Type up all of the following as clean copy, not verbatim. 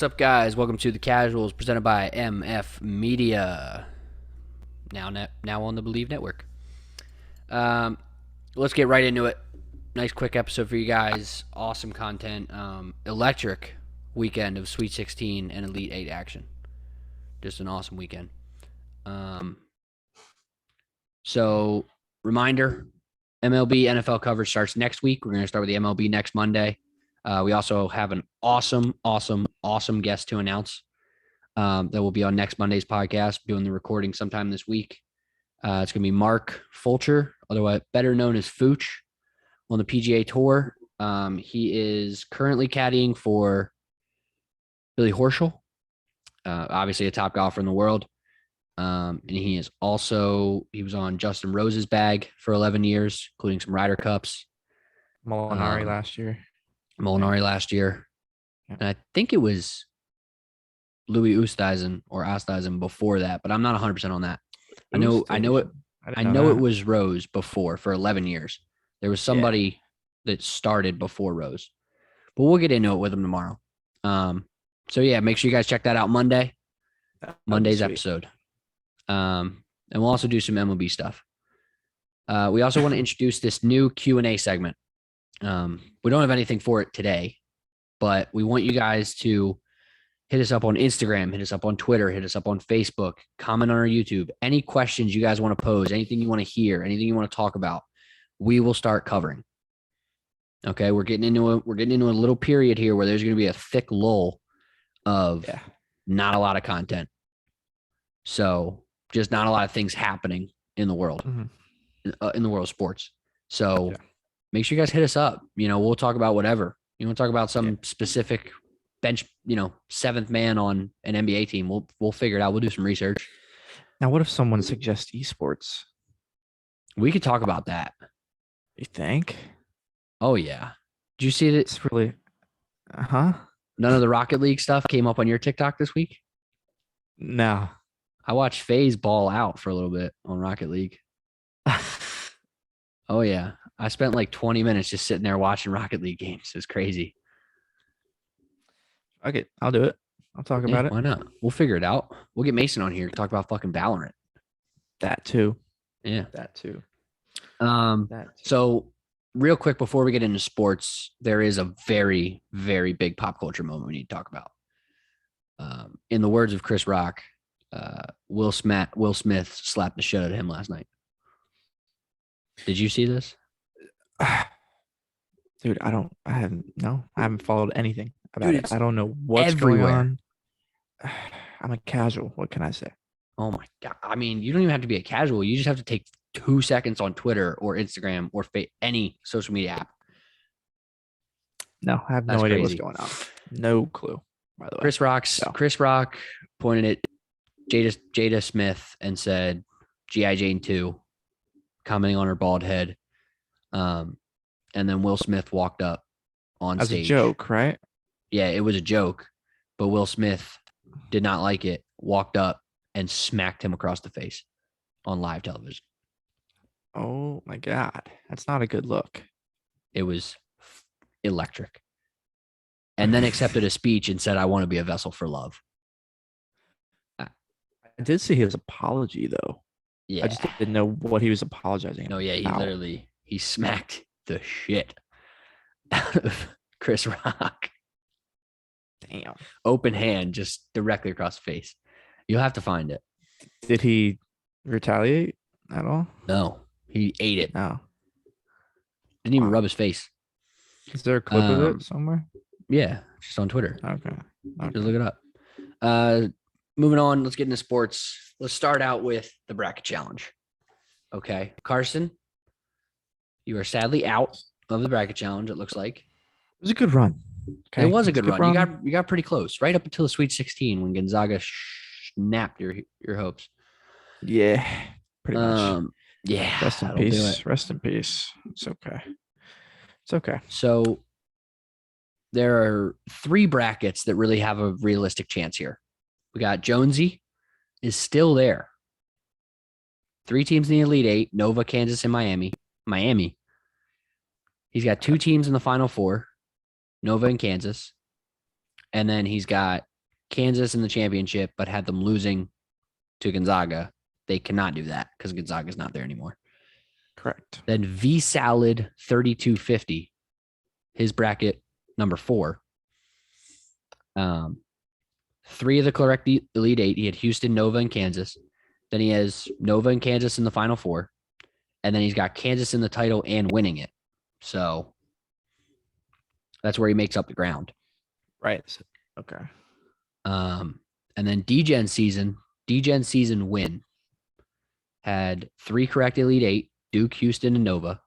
What's up, guys? Welcome to the Casuals, presented by MF Media. Now on the Bleav network. Let's get right into it. Nice quick episode for you guys. Awesome content. Electric weekend of Sweet 16 and Elite 8 action. Just an awesome weekend. So, reminder, MLB NFL coverage starts next week. We're going to start with the MLB next Monday. We also have an awesome guest to announce that will be on next Monday's podcast, doing the recording sometime this week. It's going to be Mark Fulcher, otherwise better known as Fooch, on the PGA Tour. He is currently caddying for Billy Horschel, obviously a top golfer in the world. And he was on Justin Rose's bag for 11 years, including some Ryder Cups. Molinari last year. And I think it was Louis Oosthuizen before that, but I'm not 100% on that. I know it was Rose before for 11 years. There was somebody that started before Rose, but we'll get into it with him tomorrow. So yeah, make sure you guys check that out Monday's episode. And we'll also do some MLB stuff. We also want to introduce this new Q&A segment. We don't have anything for it today, but we want you guys to hit us up on Instagram, hit us up on Twitter, hit us up on Facebook, comment on our YouTube. Any questions you guys want to pose, anything you want to hear, anything you want to talk about, we will start covering. Okay, we're getting into a little period here where there's going to be a thick lull of not a lot of content. So just not a lot of things happening in the world, in the world of sports. So make sure you guys hit us up. We'll talk about whatever. You want to talk about some specific bench, seventh man on an NBA team. We'll figure it out. We'll do some research. Now, what if someone suggests esports? We could talk about that. You think? Oh yeah. Did you see it? It's really, None of the Rocket League stuff came up on your TikTok this week? No. I watched FaZe ball out for a little bit on Rocket League. Oh yeah. I spent like 20 minutes just sitting there watching Rocket League games. It was crazy. Okay, I'll do it. I'll talk about it. Why not? We'll figure it out. We'll get Mason on here to talk about fucking Valorant. That too. Yeah. That too. So real quick before we get into sports, there is a very, very big pop culture moment we need to talk about. In the words of Chris Rock, Will Smith slapped the shit out of him last night. Did you see this? Dude, I haven't followed anything about it. I don't know what's everywhere. going on. I'm a casual. What can I say? Oh my God. I mean, you don't even have to be a casual. You just have to take 2 seconds on Twitter or Instagram or any social media app. No, I have no idea what's going on. No clue, by the way. Chris Rock pointed at Jada Smith and said, G.I. Jane 2, commenting on her bald head. And then Will Smith walked up on stage. As a joke, right? Yeah, it was a joke, but Will Smith did not like it, walked up and smacked him across the face on live television. Oh my God. That's not a good look. It was electric. And then accepted a speech and said, I want to be a vessel for love. I did see his apology though. Yeah. I just didn't know what he was apologizing about. No, yeah, he smacked the shit out of Chris Rock. Damn. Open hand, just directly across the face. You'll have to find it. Did he retaliate at all? No, he ate it. No. Didn't even rub his face. Is there a clip of it somewhere? Yeah, just on Twitter. Okay. Just look it up. Moving on, let's get into sports. Let's start out with the bracket challenge. Okay. Carson, you are sadly out of the bracket challenge, it looks like. It was a good run. Okay. It was a good run. You got pretty close, right up until the Sweet 16 when Gonzaga snapped your hopes. Yeah, pretty much. Yeah. Rest in peace. Rest in peace. It's okay. It's okay. So there are 3 brackets that really have a realistic chance here. We got Jonesy is still there. 3 teams in the Elite 8, Nova, Kansas, and Miami. He's got 2 teams in the Final 4, Nova and Kansas. And then he's got Kansas in the championship, but had them losing to Gonzaga. They cannot do that because Gonzaga's not there anymore. Correct. Then V Salad 3250, his bracket number 4. 3 of the correct Elite 8. He had Houston, Nova, and Kansas. Then he has Nova and Kansas in the Final 4. And then he's got Kansas in the title and winning it. So that's where he makes up the ground. Right. Okay. And then DGen season win had 3 correct Elite 8, Duke, Houston, and Nova.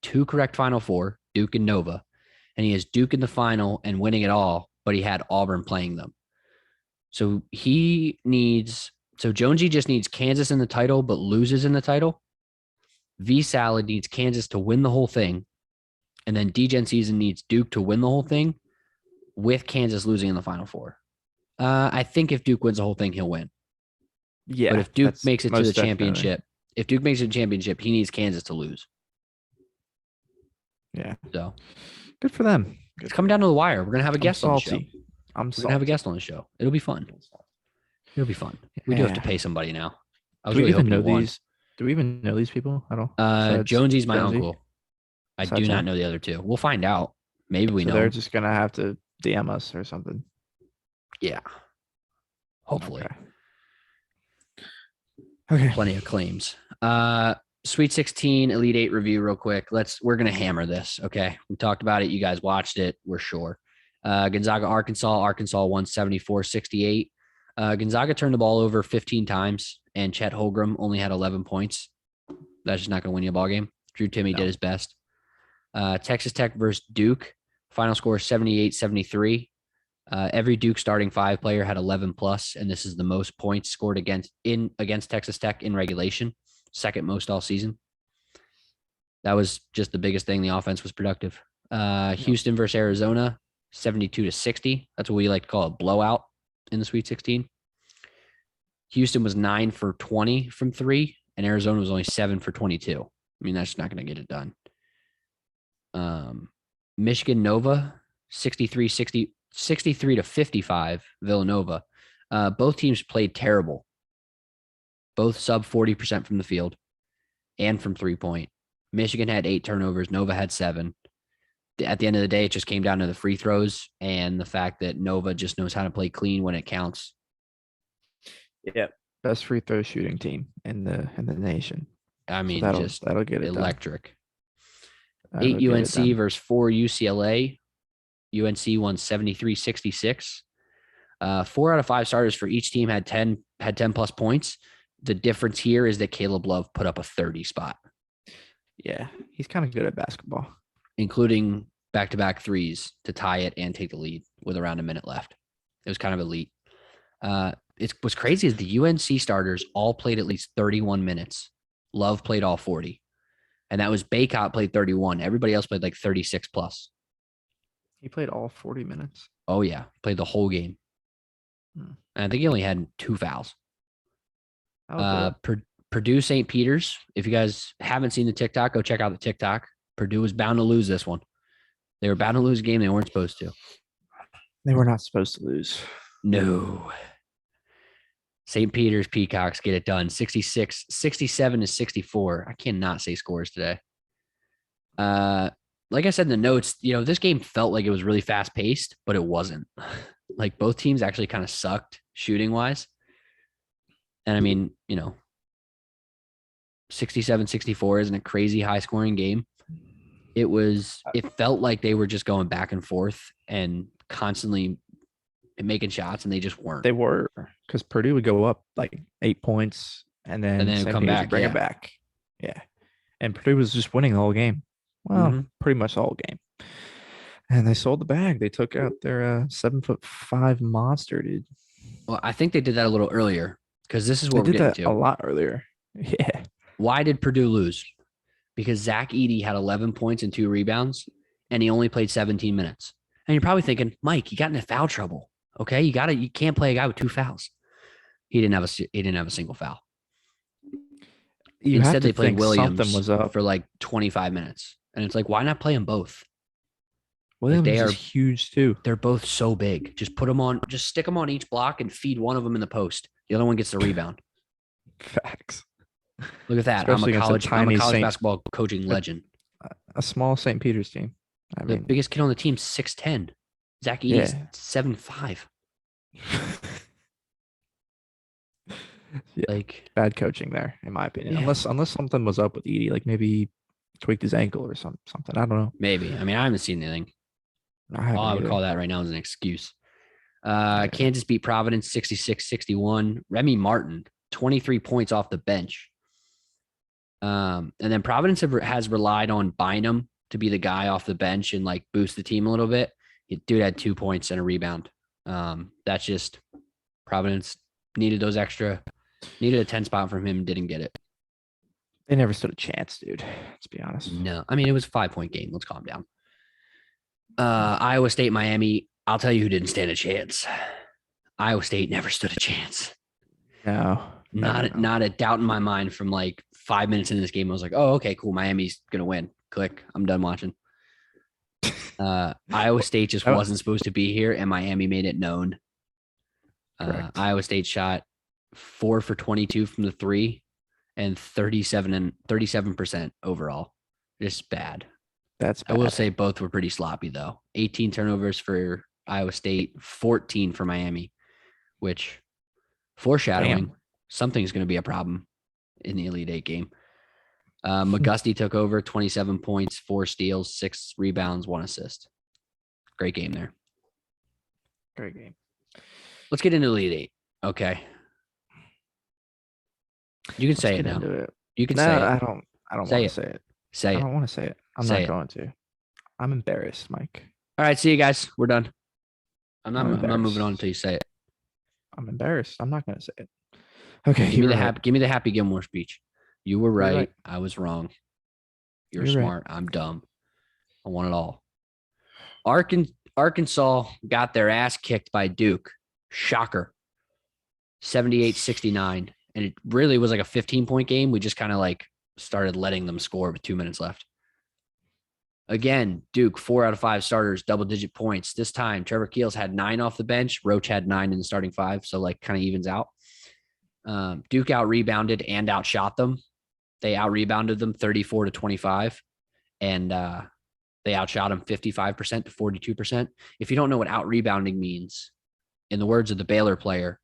2 correct Final 4, Duke and Nova. And he has Duke in the final and winning it all, but he had Auburn playing them. So Jonesy just needs Kansas in the title, but loses in the title. V Salad needs Kansas to win the whole thing. And then DGen season needs Duke to win the whole thing with Kansas losing in the Final 4. I think if Duke wins the whole thing, he'll win. Yeah. But if Duke makes it to the championship, he needs Kansas to lose. Yeah. So good for them. It's coming down to the wire. We're gonna have a guest on the show. We're gonna have a guest on the show. It'll be fun. It'll be fun. We do have to pay somebody now. I was really hoping you won. Do we even know these people at all? Jonesy's my uncle. I do not know the other 2. We'll find out. Maybe we know. They're just gonna have to DM us or something. Yeah. Hopefully. Okay. Plenty of claims. Sweet 16 Elite 8 review real quick. We're going to hammer this. Okay. We talked about it. You guys watched it. We're sure. Gonzaga, Arkansas won 74-68. Gonzaga turned the ball over 15 times and Chet Holmgren only had 11 points. That's just not going to win you a ball game. Drew Timme did his best. Texas Tech versus Duke. Final score 78-73. Every Duke starting 5 player had 11 plus, and this is the most points scored against Texas Tech in regulation, second most all season. That was just the biggest thing. The offense was productive. Houston versus Arizona, 72-60. That's what we like to call a blowout in the Sweet 16. Houston was 9 for 20 from 3, and Arizona was only 7 for 22. I mean, that's not going to get it done. Michigan Nova, 63-55, Villanova. Both teams played terrible. Both sub 40% from the field and from 3-point. Michigan had 8 turnovers. Nova had 7. At the end of the day, it just came down to the free throws and the fact that Nova just knows how to play clean when it counts. Yeah, best free throw shooting team in the nation. I mean, so that'll get it electric. 8 UNC versus 4 UCLA. UNC won 73-66. 4 out of 5 starters for each team had 10 plus points. The difference here is that Caleb Love put up a 30 spot. Yeah, he's kind of good at basketball, including back-to-back threes to tie it and take the lead with around a minute left. It was kind of elite. What's crazy is the UNC starters all played at least 31 minutes. Love played all 40. And that was Baycott played 31. Everybody else played like 36 plus. He played all 40 minutes. Oh, yeah. Played the whole game. And I think he only had 2 fouls. Purdue St. Peter's. If you guys haven't seen the TikTok, go check out the TikTok. Purdue was bound to lose this one. They were bound to lose a game they weren't supposed to. They were not supposed to lose. No. St. Peter's Peacocks get it done. 67-64. I cannot say scores today. Like I said in the notes, this game felt like it was really fast paced, but it wasn't. Like both teams actually kind of sucked shooting wise. And I mean, 67-64 isn't a crazy high scoring game. It felt like they were just going back and forth and constantly making shots, and they just weren't. They were, because Purdue would go up like 8 points and then come back, bring it back. Yeah. And Purdue was just winning the whole game. Well, pretty much the whole game. And they sold the bag. They took out their 7'5" monster, dude. Well, I think they did that a little earlier, because this is what we're getting to. A lot earlier. Yeah. Why did Purdue lose? Because Zach Edey had 11 points and 2 rebounds, and he only played 17 minutes. And you're probably thinking, Mike, you got into foul trouble. Okay, you can't play a guy with 2 fouls. He didn't have a single foul. Instead, they played Williams for like 25 minutes. And it's like, why not play them both? Williams is huge too. They're both so big. Just stick them on each block and feed one of them in the post. The other one gets the rebound. Facts. Look at that. I'm a college basketball coaching legend. A small St. Peter's team. The biggest kid on the team, 6'10". Zach Edey's 7'5". Yeah, like bad coaching there, in my opinion. Yeah. Unless something was up with Edey, like maybe he tweaked his ankle or something. I don't know. Maybe. I mean, I haven't seen anything. All I would call that right now is an excuse. Kansas beat Providence 66-61. Remy Martin, 23 points off the bench. And then Providence has relied on Bynum to be the guy off the bench and like boost the team a little bit. Dude had 2 points and a rebound. That's just Providence needed a 10 spot from him, didn't get it. They never stood a chance, dude. Let's be honest. No, I mean, it was a 5-point game. Let's calm down. Iowa State, Miami. I'll tell you who didn't stand a chance. Iowa State never stood a chance. No. Not a doubt in my mind from like 5 minutes into this game. I was like, oh, okay, cool. Miami's going to win. Click. I'm done watching. Iowa State just wasn't supposed to be here, and Miami made it known. Iowa State shot 4 for 22 from the three and 37% overall. Just bad. That's bad. I will say both were pretty sloppy, though. 18 turnovers for Iowa State, 14 for Miami, which foreshadowing something's going to be a problem in the Elite Eight game. McGusty took over, 27 points, 4 steals, 6 rebounds, 1 assist. Great game there. Great game. Let's get into Elite Eight. Okay. You can say it now. You can say it. I don't want to say it. Say it. I don't want to say it. I'm not going to. I'm embarrassed, Mike. All right, see you guys. We're done. I'm not moving on until you say it. I'm embarrassed. I'm not going to say it. Okay. Give me the Happy Gilmore speech. You were right. I was wrong. You're smart. Right. I'm dumb. I want it all. Arkansas got their ass kicked by Duke. Shocker. 78-69. And it really was like a 15-point game. We just kind of like started letting them score with 2 minutes left. Again, Duke, 4 out of 5 starters, double-digit points. This time, Trevor Keels had 9 off the bench. Roach had 9 in the starting 5, so like kind of evens out. Duke out-rebounded and outshot them. They out-rebounded them 34-25, and they outshot them 55% to 42%. If you don't know what out-rebounding means, in the words of the Baylor player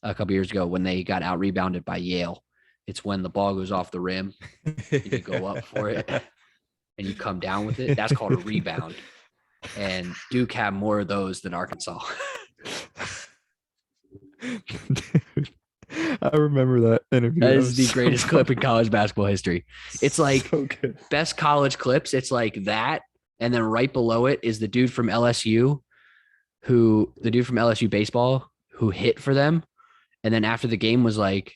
a couple years ago when they got out-rebounded by Yale, it's when the ball goes off the rim and you go up for it and you come down with it. That's called a rebound. And Duke had more of those than Arkansas. Dude, I remember that interview. That is the greatest clip in college basketball history. It's like best college clips. It's like that. And then right below it is the dude from LSU baseball who hit for them. And then after the game was like,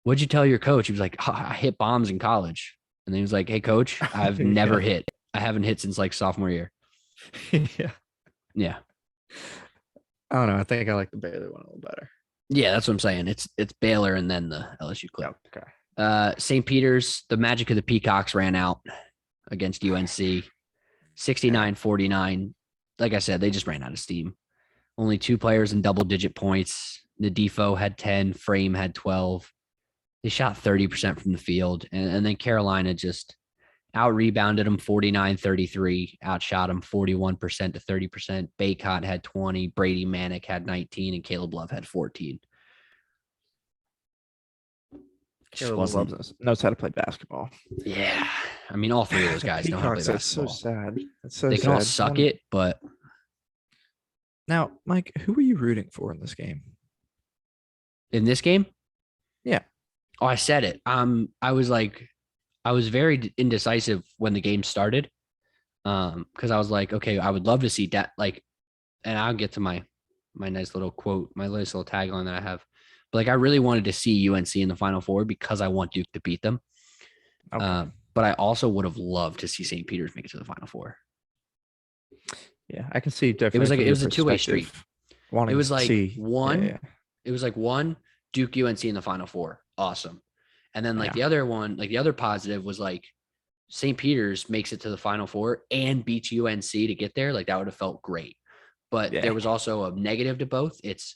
what'd you tell your coach? He was like, I hit bombs in college. And then he was like, hey, coach, I've never hit. I haven't hit since like sophomore year. Yeah. I don't know. I think I like the Baylor one a little better. Yeah, that's what I'm saying. It's Baylor and then the LSU clip. Yep, okay. St. Peter's, the magic of the Peacocks ran out against UNC. 69-49. Like I said, they just ran out of steam. Only 2 players in double-digit points. Nadifo had 10. Frame had 12. They shot 30% from the field. And then Carolina just out-rebounded them 49-33. Outshot them 41% to 30%. Baycott had 20. Brady Manick had 19. And Caleb Love had 14. Caleb Love knows how to play basketball. Yeah. I mean, all 3 of those guys know how to play basketball. That's so sad. That's so they can all suck it, but... Now, Mike, who were you rooting for in this game? In this game? Yeah. Oh, I said it. I was very indecisive when the game started. Because I was like, okay, I would love to see that. Like, and I'll get to my nice little quote, my nice little tagline that I have. But like, I really wanted to see UNC in the Final Four because I want Duke to beat them. Okay. But I also would have loved to see St. Peter's make it to the Final Four. Yeah, I can see definitely. It was a 2-way street. It was like one. Yeah. It was like one Duke UNC in the Final Four. Awesome. And then like the other one, like the other positive was like St. Peter's makes it to the Final Four and beats UNC to get there, like that would have felt great. But there was also a negative to both. It's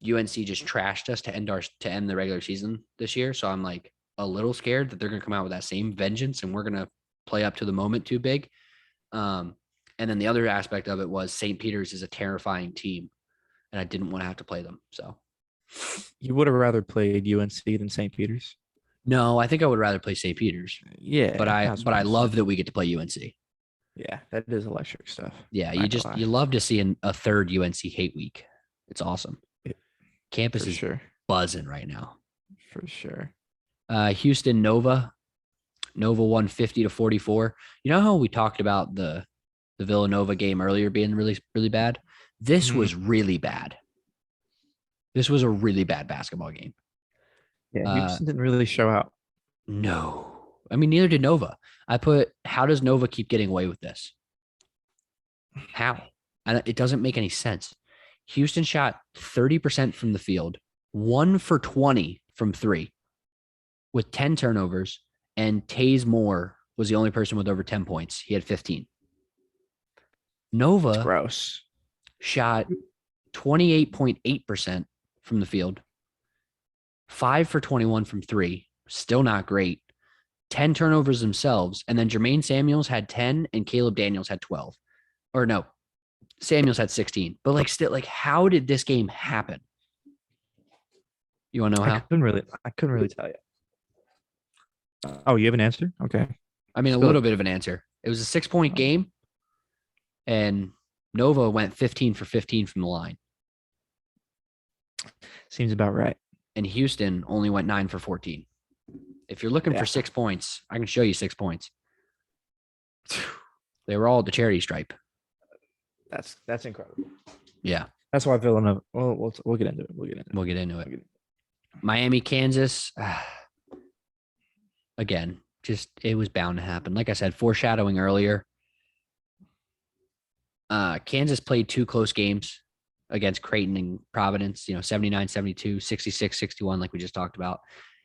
UNC just trashed us to end the regular season this year. So I'm like a little scared that they're going to come out with that same vengeance and we're going to play up to the moment too big. And then the other aspect of it was St. Peter's is a terrifying team, and I didn't want to have to play them. So you would have rather played UNC than St. Peter's? No, I think I would rather play St. Peter's. Yeah, but I love that we get to play UNC. Yeah, that is electric stuff. Yeah, you love to see a third UNC hate week. It's awesome. Campus is buzzing right now. For sure. Houston Nova won 50-44. You know how we talked about the Villanova game earlier being really, really bad? This was really bad. This was a really bad basketball game. Yeah, Houston didn't really show out. No. I mean, neither did Nova. How does Nova keep getting away with this? How? It doesn't make any sense. Houston shot 30% from the field, 1 for 20 from 3 with 10 turnovers, and Taze Moore was the only person with over 10 points. He had 15. Nova That's gross. Shot 28.8% from the field, 5 for 21 from 3, still not great. 10 turnovers themselves, and then Jermaine Samuels had 10 and Caleb Daniels had 12. Or no, Samuels had 16. But still, how did this game happen? You want to know how? I couldn't really tell you. Oh, you have an answer? Okay. I mean, a little bit of an answer. It was a 6-point game, and Nova went 15 for 15 from the line. Seems about right. And Houston only went 9 for 14. If you're looking for 6 points, I can show you 6 points. They were all at the charity stripe. That's incredible. Yeah. That's why Villanova. Well, we'll get into it. We'll get into it. Miami, Kansas. Again, just it was bound to happen. Like I said, foreshadowing earlier. Kansas played 2 close games against Creighton and Providence, 79-72, 66-61, like we just talked about.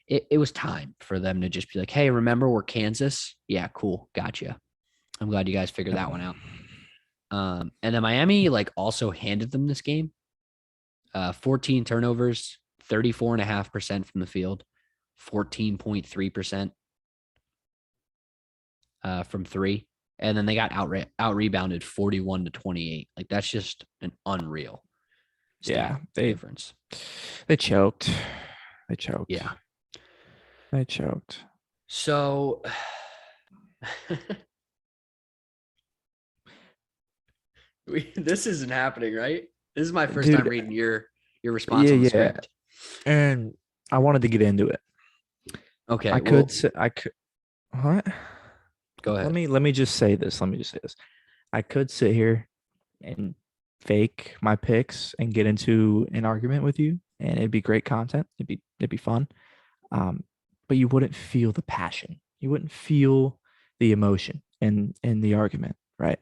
It was time for them to just be like, hey, remember we're Kansas? Yeah, cool. Gotcha. I'm glad you guys figured that one out. And then Miami also handed them this game. 14 turnovers, 34.5% from the field, 14.3% from 3. And then they got out rebounded 41-28. That's just an unreal difference. They choked. Yeah. They choked. So this isn't happening, right? This is my first time reading your response on the script. And I wanted to get into it. Okay. I could what? Go ahead. Let me just say this. I could sit here and fake my picks and get into an argument with you, and it'd be great content. It'd be fun. But you wouldn't feel the passion. You wouldn't feel the emotion in the argument, right?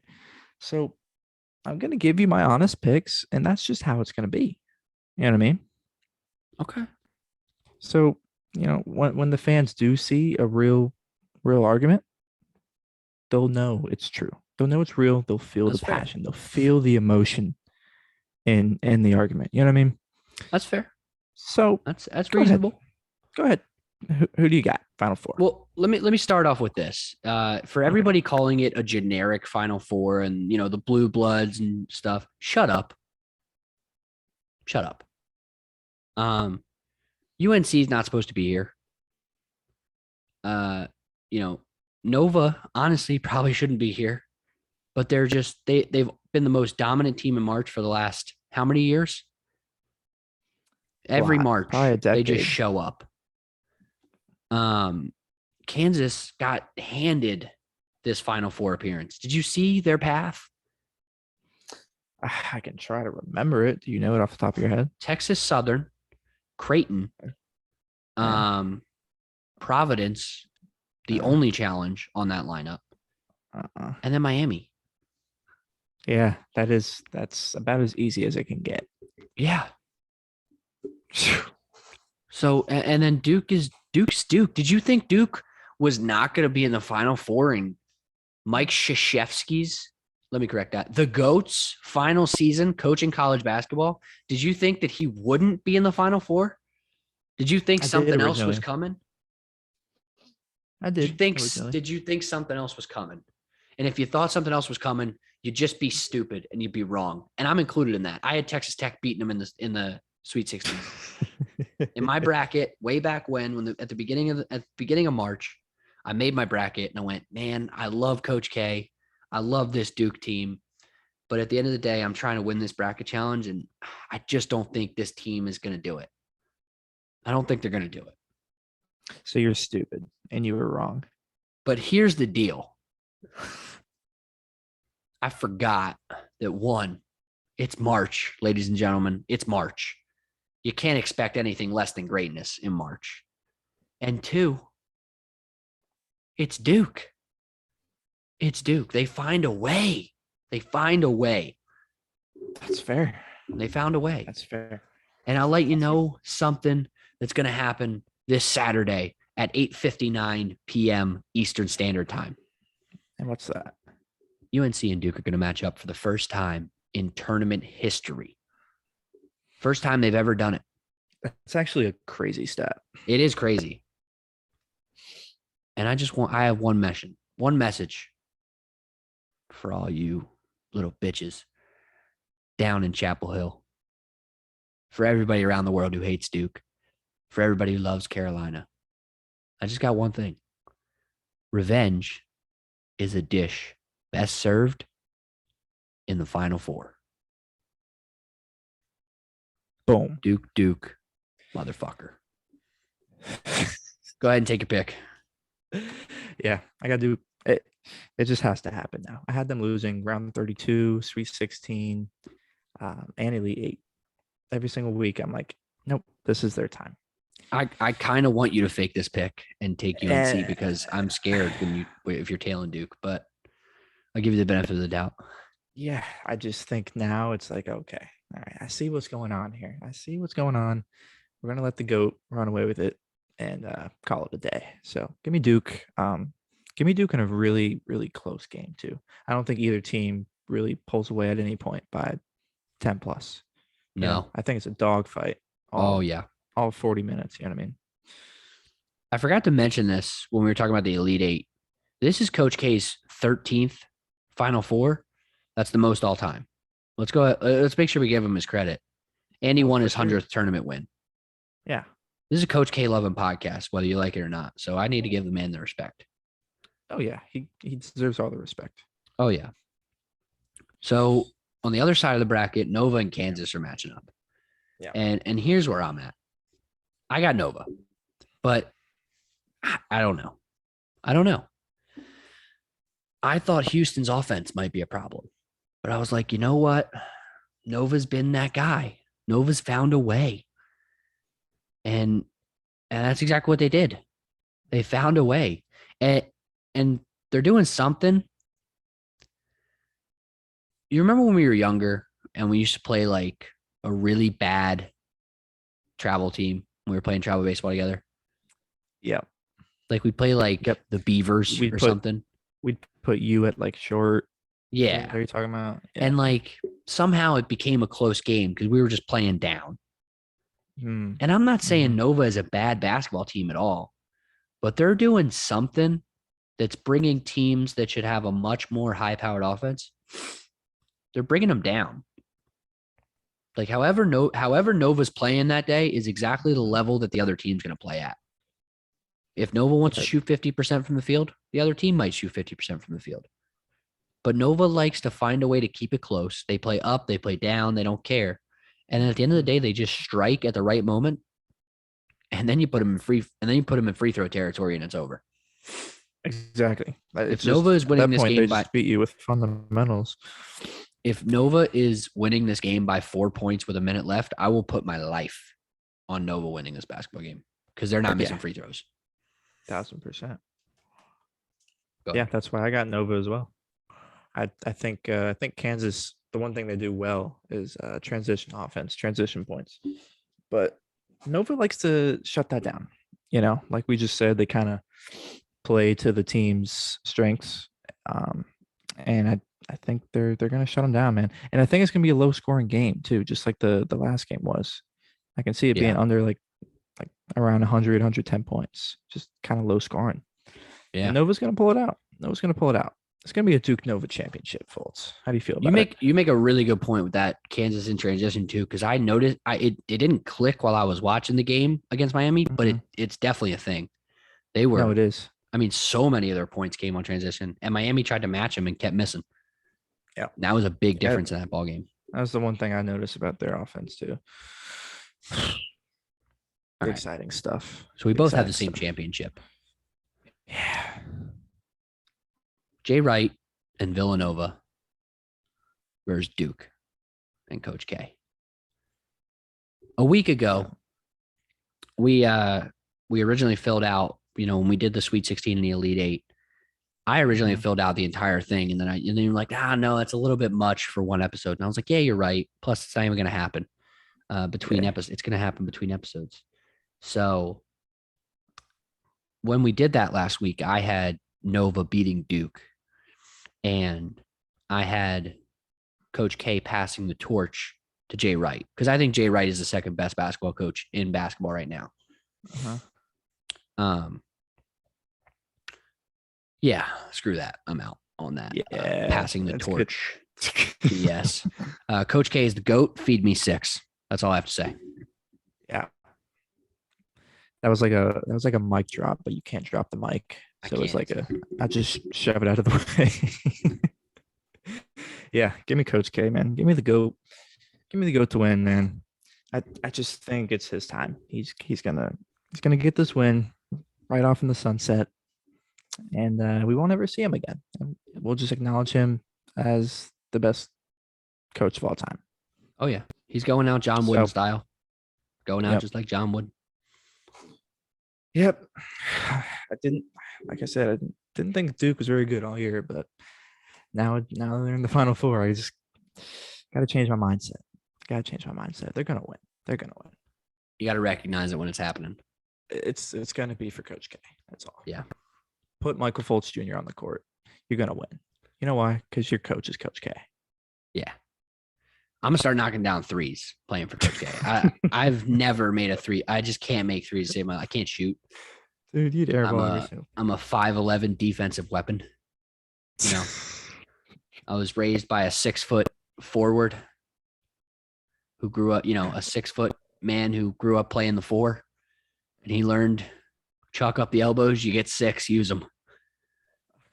So I'm gonna give you my honest picks, and that's just how it's gonna be. You know what I mean? Okay. So, when the fans do see a real argument, they'll know it's true. They'll know it's real. They'll feel the passion. They'll feel the emotion in the argument. You know what I mean? That's fair. So that's reasonable. Go ahead. Who do you got? Final Four. Well, let me start off with this. For everybody calling it a generic Final Four and the blue bloods and stuff, shut up. UNC is not supposed to be here. Nova honestly probably shouldn't be here, but they're just they've been the most dominant team in March for the last how many years? Every March they just show up. Kansas got handed this Final Four appearance. Did you see their path? I can try to remember it. Do you know it off the top of your head? Texas Southern, Creighton, Providence, the only challenge on that lineup, and then Miami. Yeah, that's about as easy as it can get. Yeah. So, and then Duke's Duke. Did you think Duke was not going to be in the Final Four in Mike Krzyzewski's, let me correct that, the GOAT's final season coaching college basketball? Did you think that he wouldn't be in the Final Four? Did you think something else was coming? I did. Did you think something else was coming? And if you thought something else was coming, you'd just be stupid and you'd be wrong. And I'm included in that. I had Texas Tech beating them in the Sweet 16 in my bracket way back when at the beginning of March. I made my bracket and I went, man, I love Coach K. I love this Duke team. But at the end of the day, I'm trying to win this bracket challenge, and I just don't think this team is going to do it. I don't think they're going to do it. So you're stupid, and you were wrong. But here's the deal. I forgot that one, it's March, ladies and gentlemen. It's March. You can't expect anything less than greatness in March. And two, it's Duke. It's Duke. They find a way. They find a way. That's fair. They found a way. That's fair. And I'll let you know something that's going to happen this Saturday at 8:59 p.m. Eastern Standard Time. And what's that? UNC and Duke are going to match up for the first time in tournament history. First time they've ever done it. That's actually a crazy stat. It is crazy. And I have one message for all you little bitches down in Chapel Hill. For everybody around the world who hates Duke. For everybody who loves Carolina. I just got one thing. Revenge is a dish best served in the Final Four. Boom. Duke, motherfucker. Go ahead and take a pick. Yeah, I got to do it. It just has to happen now. I had them losing round 32, Sweet 16, and Elite 8. Every single week, I'm like, nope, this is their time. I kind of want you to fake this pick and take UNC because I'm scared if you're tailing Duke, but I'll give you the benefit of the doubt. Yeah, I just think now it's like, okay, all right, I see what's going on here. We're going to let the GOAT run away with it and call it a day. So give me Duke. Give me Duke in a really, really close game too. I don't think either team really pulls away at any point by 10 plus. No. You know, I think it's a dogfight. Yeah. All 40 minutes. You know what I mean? I forgot to mention this when we were talking about the Elite 8. This is Coach K's 13th Final Four. That's the most all time. Let's go. Let's make sure we give him his credit. And he won his 100th tournament win. Yeah. This is a Coach K loving podcast, whether you like it or not. So I need to give the man the respect. Oh, yeah. He deserves all the respect. Oh, yeah. So on the other side of the bracket, Nova and Kansas are matching up. Yeah. And here's where I'm at. I got Nova, but I don't know. I thought Houston's offense might be a problem, but I was like, you know what? Nova's been that guy. Nova's found a way. And that's exactly what they did. They found a way. And they're doing something. You remember when we were younger and we used to play like a really bad travel team when we were playing travel baseball together? Yeah. Like we'd play like the Beavers or something. We'd put you at like short. Yeah. What are you talking about? Yeah. And like somehow it became a close game because we were just playing down. And I'm not saying Nova is a bad basketball team at all, but they're doing something that's bringing teams that should have a much more high-powered offense. They're bringing them down. Like however Nova's playing that day is exactly the level that the other team's going to play at. If Nova wants to shoot 50% from the field, the other team might shoot 50% from the field. But Nova likes to find a way to keep it close. They play up, they play down, they don't care. And then at the end of the day, they just strike at the right moment. And then you put them in free throw territory and it's over. Exactly. If Nova is winning this game by beat you with fundamentals. If Nova is winning this game by 4 points with a minute left, I will put my life on Nova winning this basketball game because they're not missing free throws. 1000%. Yeah, that's why I got Nova as well. I think Kansas, the one thing they do well is transition offense, transition points. But Nova likes to shut that down. You know, like we just said, they kind of play to the team's strengths. And I think they're going to shut them down, man. And I think it's going to be a low scoring game too, just like the last game was. I can see it being under like around 100, 110 points, just kind of low scoring. Yeah. And Nova's going to pull it out. It's going to be a Duke Nova championship, Foltz. How do you feel about it? You make a really good point with that Kansas in transition too, because I noticed it didn't click while I was watching the game against Miami, but it's definitely a thing. They were. No, it is. I mean, so many of their points came on transition, and Miami tried to match them and kept missing. Yeah, that was a big difference in that ball game. That was the one thing I noticed about their offense too. Exciting stuff. So we both have the same championship. Yeah. Jay Wright and Villanova versus Duke and Coach K. A week ago, we originally filled out, when we did the Sweet 16 and the Elite Eight, I originally filled out the entire thing. And then you're like, no, that's a little bit much for one episode. And I was like, yeah, you're right. Plus it's not even going to happen between episodes. It's going to happen between episodes. So when we did that last week, I had Nova beating Duke and I had Coach K passing the torch to Jay Wright, because I think Jay Wright is the second best basketball coach in basketball right now. Yeah, screw that. I'm out on that. Yeah, passing the torch. Yes. Coach K is the GOAT. Feed me 6. That's all I have to say. Yeah. That was like a mic drop, but you can't drop the mic. So it's like I just shove it out of the way. Yeah, give me Coach K, man. Give me the GOAT. Give me the GOAT to win, man. I just think it's his time. He's gonna get this win right off in the sunset, and we won't ever see him again. And we'll just acknowledge him as the best coach of all time. Oh yeah, he's going out John Wooden style, going out just like John Wood. Yep. Like I said, I didn't think Duke was very good all year, but now they're in the Final Four. I just got to change my mindset. They're gonna win. You got to recognize it when it's happening. It's gonna be for Coach K. That's all. Yeah. Put Michael Foltz Jr. on the court. You're gonna win. You know why? Because your coach is Coach K. Yeah. I'm gonna start knocking down threes playing for Coach K. I've never made a three. I just can't make threes to save my life. I can't shoot. Dude, you'd airball. I'm a 5'11" defensive weapon. I was raised by a 6-foot forward who grew up, a 6-foot man who grew up playing the 4, and he learned chalk up the elbows. You get 6, use them,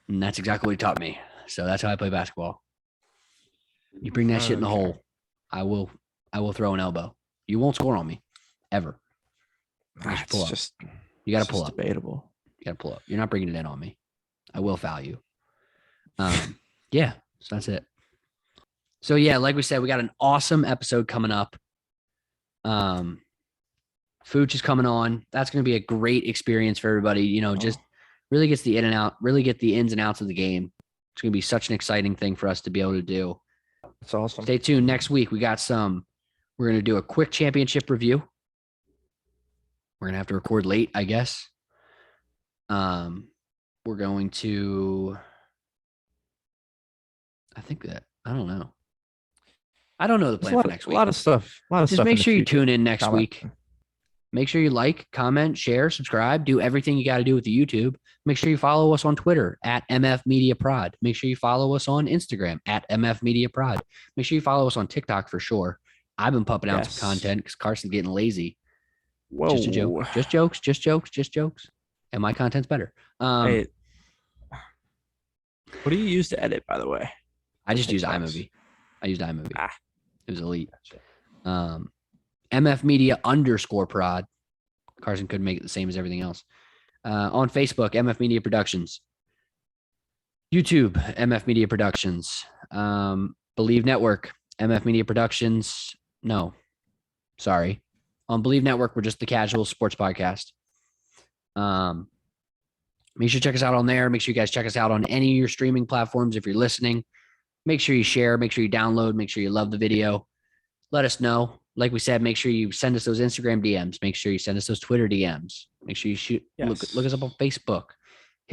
and that's exactly what he taught me. So that's how I play basketball. You bring that shit in the hole, I will throw an elbow. You won't score on me ever. You got to pull up. Debatable. You got to pull up. You're not bringing it in on me. I will foul you. Yeah. So that's it. So yeah, like we said, we got an awesome episode coming up. Fooch is coming on. That's going to be a great experience for everybody. Just really gets the in and out, really get the ins and outs of the game. It's going to be such an exciting thing for us to be able to do. That's awesome. Stay tuned. Next week, we're going to do a quick championship review. We're going to have to record late, I guess. We're going to, I don't know. I don't know the plan for next week. A lot of stuff. Just make sure you tune in next week. Make sure you like, comment, share, subscribe, do everything you got to do with the YouTube. Make sure you follow us on Twitter at MF Media Prod. Make sure you follow us on Instagram at MF Media Prod. Make sure you follow us on TikTok for sure. I've been pumping out some content because Carson's getting lazy. Whoa. Just a joke. Just jokes. And my content's better. Hey, what do you use to edit, by the way? I just use iMovie. It was elite. MF Media _prod. Carson couldn't make it the same as everything else. On Facebook, MF Media Productions. YouTube, MF Media Productions. Bleav Network, MF Media Productions. No, sorry. On Bleav Network, we're just the casual sports podcast. Make sure you check us out on there. Make sure you guys check us out on any of your streaming platforms if you're listening. Make sure you share. Make sure you download. Make sure you love the video. Let us know. Like we said, make sure you send us those Instagram DMs. Make sure you send us those Twitter DMs. Make sure you look us up on Facebook.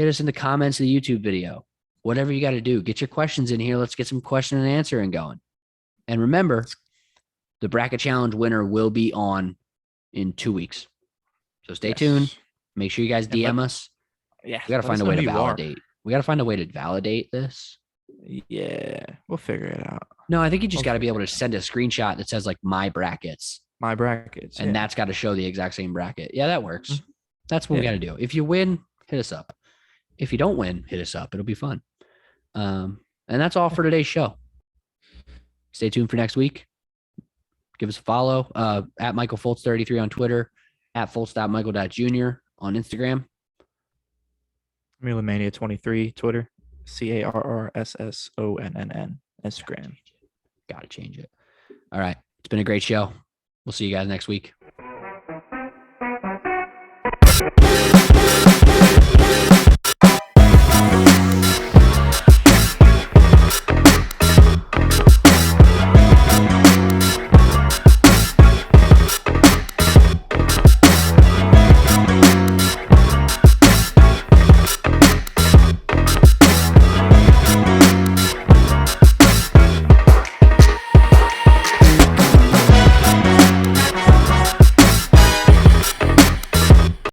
hit us in the comments of the YouTube video. Whatever you got to do, get your questions in here. Let's get some question and answering going. And remember, the bracket challenge winner will be on in 2 weeks. So stay tuned. Make sure you guys DM us. Yeah. We got to find a way to validate. We got to find a way to validate this. Yeah. We'll figure it out. No, I think you just got to be able to send a screenshot that says like my brackets. My brackets. And that's got to show the exact same bracket. Yeah, that works. Mm-hmm. That's what we got to do. If you win, hit us up. If you don't win, hit us up. It'll be fun. And that's all for today's show. Stay tuned for next week. Give us a follow at Michael Foltz 33 on Twitter, at Foltz.Michael.Jr. on Instagram. Mulemania 23 Twitter, CARRSSONNN Instagram. Got to change it. All right. It's been a great show. We'll see you guys next week.